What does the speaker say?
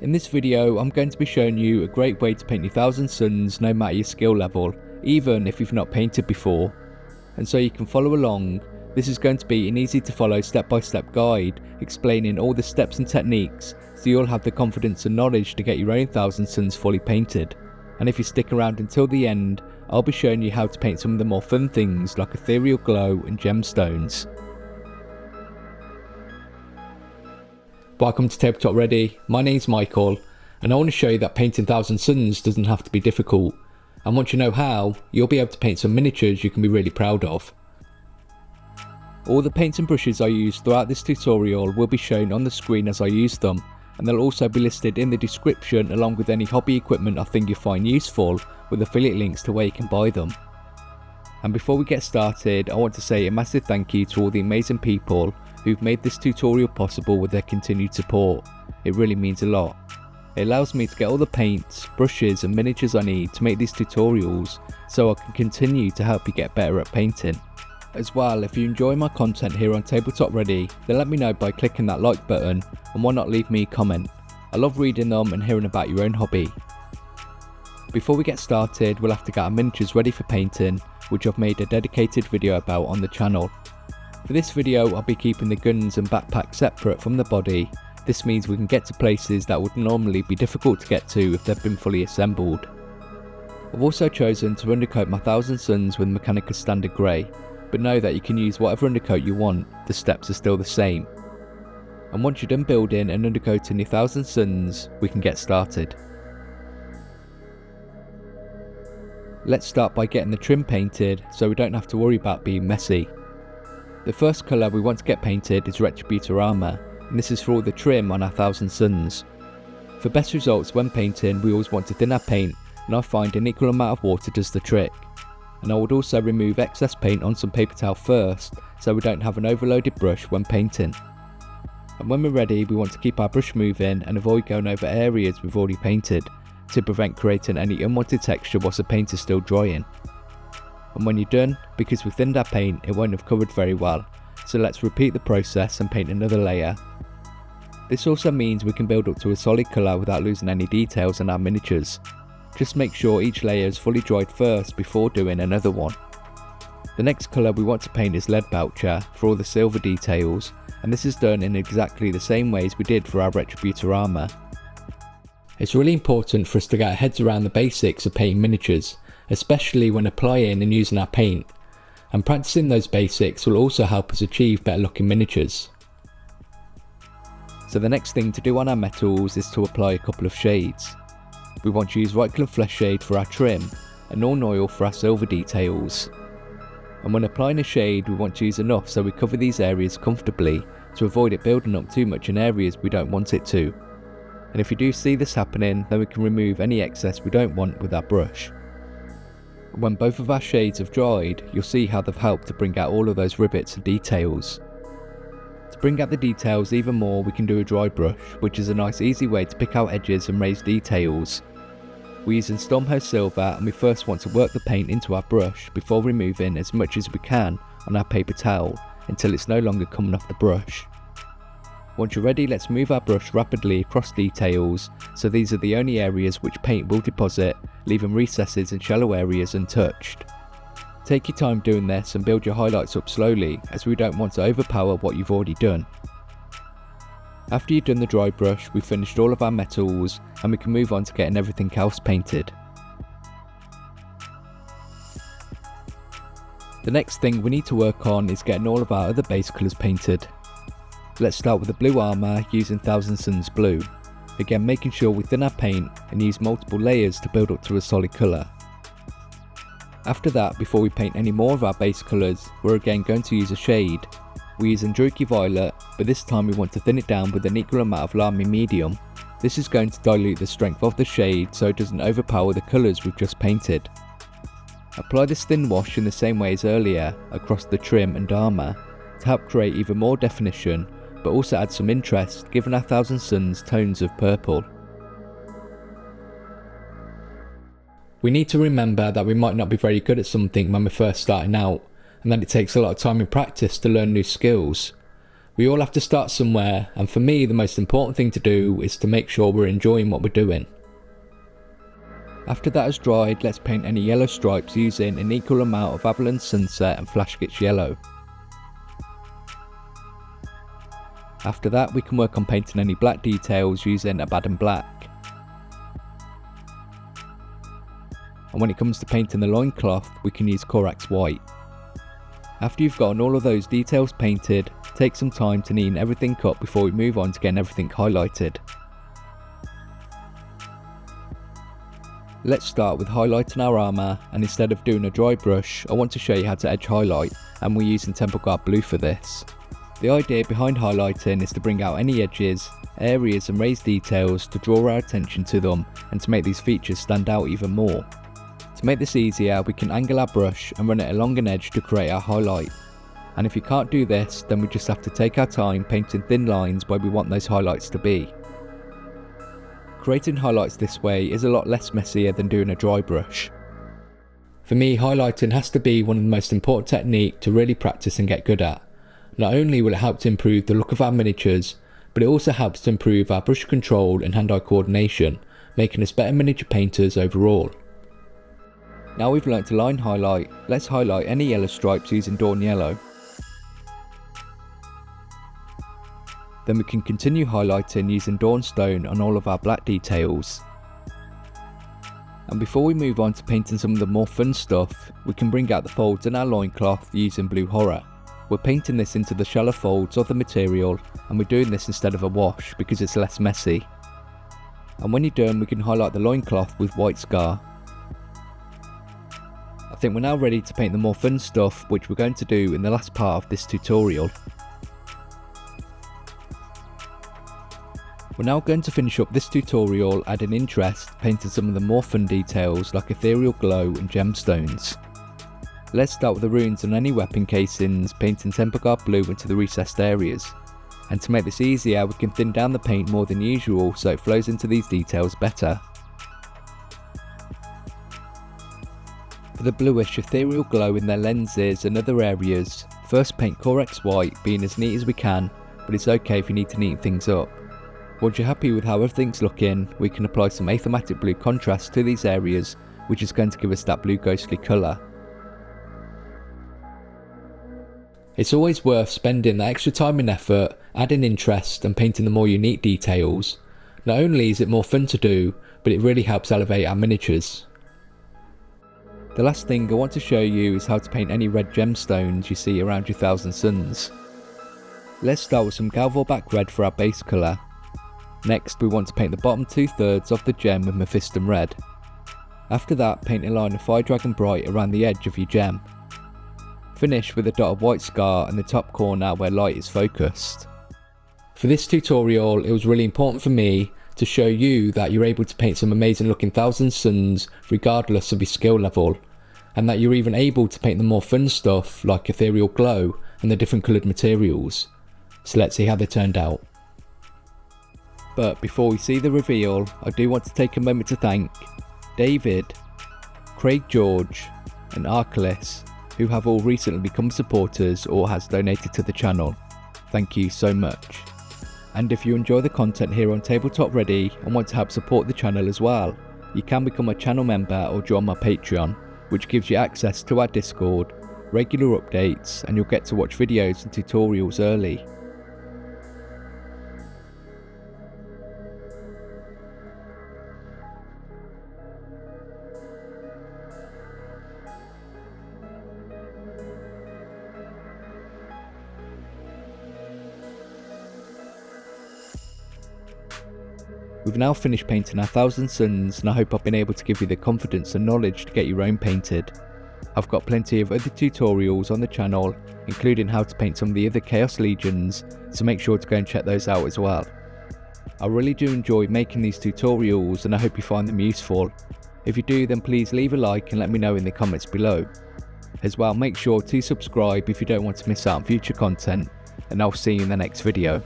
In this video, I'm going to be showing you a great way to paint your Thousand Suns no matter your skill level, even if you've not painted before. And so you can follow along, this is going to be an easy to follow step-by-step guide explaining all the steps and techniques so you'll have the confidence and knowledge to get your own Thousand Suns fully painted. And if you stick around until the end, I'll be showing you how to paint some of the more fun things like ethereal glow and gemstones. Welcome to TableTopReady, my name's Michael, and I want to show you that painting Thousand Suns doesn't have to be difficult. And once you know how, you'll be able to paint some miniatures you can be really proud of. All the paints and brushes I use throughout this tutorial will be shown on the screen as I use them, and they'll also be listed in the description along with any hobby equipment I think you'll find useful, with affiliate links to where you can buy them. And before we get started, I want to say a massive thank you to all the amazing people who've made this tutorial possible with their continued support. It really means a lot. It allows me to get all the paints, brushes and miniatures I need to make these tutorials so I can continue to help you get better at painting. As well, if you enjoy my content here on TableTopReady, then let me know by clicking that like button, and why not leave me a comment. I love reading them and hearing about your own hobby. Before we get started, we'll have to get our miniatures ready for painting, which I've made a dedicated video about on the channel. For this video, I'll be keeping the guns and backpack separate from the body. This means we can get to places that would normally be difficult to get to if they've been fully assembled. I've also chosen to undercoat my Thousand Suns with Mechanica Standard Grey, but know that you can use whatever undercoat you want, the steps are still the same. And once you're done building and undercoating your Thousand Suns, we can get started. Let's start by getting the trim painted so we don't have to worry about being messy. The first colour we want to get painted is Retributor Armour, and this is for all the trim on our Thousand Suns. For best results when painting, we always want to thin our paint, and I find an equal amount of water does the trick. And I would also remove excess paint on some paper towel first, so we don't have an overloaded brush when painting. And when we're ready, we want to keep our brush moving and avoid going over areas we've already painted, to prevent creating any unwanted texture whilst the paint is still drying. And when you're done, because we thinned our paint, it won't have covered very well, so let's repeat the process and paint another layer. This also means we can build up to a solid colour without losing any details in our miniatures. Just make sure each layer is fully dried first before doing another one. The next colour we want to paint is Lead Belcher for all the silver details, and this is done in exactly the same way as we did for our Retributor Armour. It's really important for us to get our heads around the basics of painting miniatures, especially when applying and using our paint, and practicing those basics will also help us achieve better looking miniatures. So the next thing to do on our metals is to apply a couple of shades. We want to use Right Colour Flesh Shade for our trim, and Norn Oil for our silver details. And when applying a shade, we want to use enough so we cover these areas comfortably to avoid it building up too much in areas we don't want it to. And if you do see this happening, then we can remove any excess we don't want with our brush. When both of our shades have dried, you'll see how they've helped to bring out all of those rivets and details. To bring out the details even more, we can do a dry brush, which is a nice easy way to pick out edges and raise details. We're using Stormhouse Silver, and we first want to work the paint into our brush before removing as much as we can on our paper towel until it's no longer coming off the brush. Once you're ready, let's move our brush rapidly across details, so these are the only areas which paint will deposit, leaving recesses and shallow areas untouched. Take your time doing this and build your highlights up slowly, as we don't want to overpower what you've already done. After you've done the dry brush, we've finished all of our metals, and we can move on to getting everything else painted. The next thing we need to work on is getting all of our other base colours painted. Let's start with the blue armour using Thousand Suns blue, again making sure we thin our paint and use multiple layers to build up to a solid colour. After that, before we paint any more of our base colours, we're again going to use a shade. We're using Druchii Violet, but this time we want to thin it down with an equal amount of Lamy Medium. This is going to dilute the strength of the shade so it doesn't overpower the colours we've just painted. Apply this thin wash in the same way as earlier across the trim and armour to help create even more definition, but also add some interest given our Thousand Suns tones of purple. We need to remember that we might not be very good at something when we're first starting out, and that it takes a lot of time and practice to learn new skills. We all have to start somewhere, and for me the most important thing to do is to make sure we're enjoying what we're doing. After that has dried, let's paint any yellow stripes using an equal amount of Avalon Sunset and Flashgitch Yellow. After that we can work on painting any black details using Abaddon Black. And when it comes to painting the loincloth, we can use Corax White. After you've gotten all of those details painted, take some time to neaten everything up before we move on to getting everything highlighted. Let's start with highlighting our armour, and instead of doing a dry brush, I want to show you how to edge highlight, and we're using Temple Guard Blue for this. The idea behind highlighting is to bring out any edges, areas and raised details to draw our attention to them and to make these features stand out even more. To make this easier, we can angle our brush and run it along an edge to create our highlight. And if you can't do this, then we just have to take our time painting thin lines where we want those highlights to be. Creating highlights this way is a lot less messier than doing a dry brush. For me, highlighting has to be one of the most important techniques to really practice and get good at. Not only will it help to improve the look of our miniatures, but it also helps to improve our brush control and hand-eye coordination, making us better miniature painters overall. Now we've learnt to line highlight, let's highlight any yellow stripes using Dawn Yellow. Then we can continue highlighting using Dawnstone on all of our black details. And before we move on to painting some of the more fun stuff, we can bring out the folds in our loincloth using Blue Horror. We're painting this into the shallow folds of the material, and we're doing this instead of a wash because it's less messy. And when you're done, we can highlight the loincloth with White Scar. I think we're now ready to paint the more fun stuff, which we're going to do in the last part of this tutorial. We're now going to finish up this tutorial adding interest, painting some of the more fun details like ethereal glow and gemstones. Let's start with the runes on any weapon casings, painting Temple Guard Blue into the recessed areas. And to make this easier, we can thin down the paint more than usual so it flows into these details better. For the bluish ethereal glow in their lenses and other areas, first paint Corax White, being as neat as we can, but it's okay if you need to neaten things up. Once you're happy with how everything's looking, we can apply some achromatic blue contrast to these areas, which is going to give us that blue ghostly colour. It's always worth spending that extra time and effort, adding interest and painting the more unique details. Not only is it more fun to do, but it really helps elevate our miniatures. The last thing I want to show you is how to paint any red gemstones you see around your Thousand Suns. Let's start with some Galvorback Red for our base colour. Next we want to paint the bottom 2/3 of the gem with Mephiston Red. After that, paint a line of Fire Dragon Bright around the edge of your gem. Finish with a dot of White Scar in the top corner where light is focused. For this tutorial, it was really important for me to show you that you're able to paint some amazing looking Thousand Suns regardless of your skill level, and that you're even able to paint the more fun stuff like ethereal glow and the different coloured materials. So let's see how they turned out. But before we see the reveal, I do want to take a moment to thank David, Craig George and Arcalis, who have all recently become supporters or has donated to the channel. Thank you so much. And if you enjoy the content here on TableTopReady and want to help support the channel as well, you can become a channel member or join my Patreon, which gives you access to our Discord, regular updates, and you'll get to watch videos and tutorials early. We've now finished painting our Thousand Suns, and I hope I've been able to give you the confidence and knowledge to get your own painted. I've got plenty of other tutorials on the channel, including how to paint some of the other Chaos Legions, so make sure to go and check those out as well. I really do enjoy making these tutorials and I hope you find them useful. If you do, then please leave a like and let me know in the comments below. As well, make sure to subscribe if you don't want to miss out on future content, and I'll see you in the next video.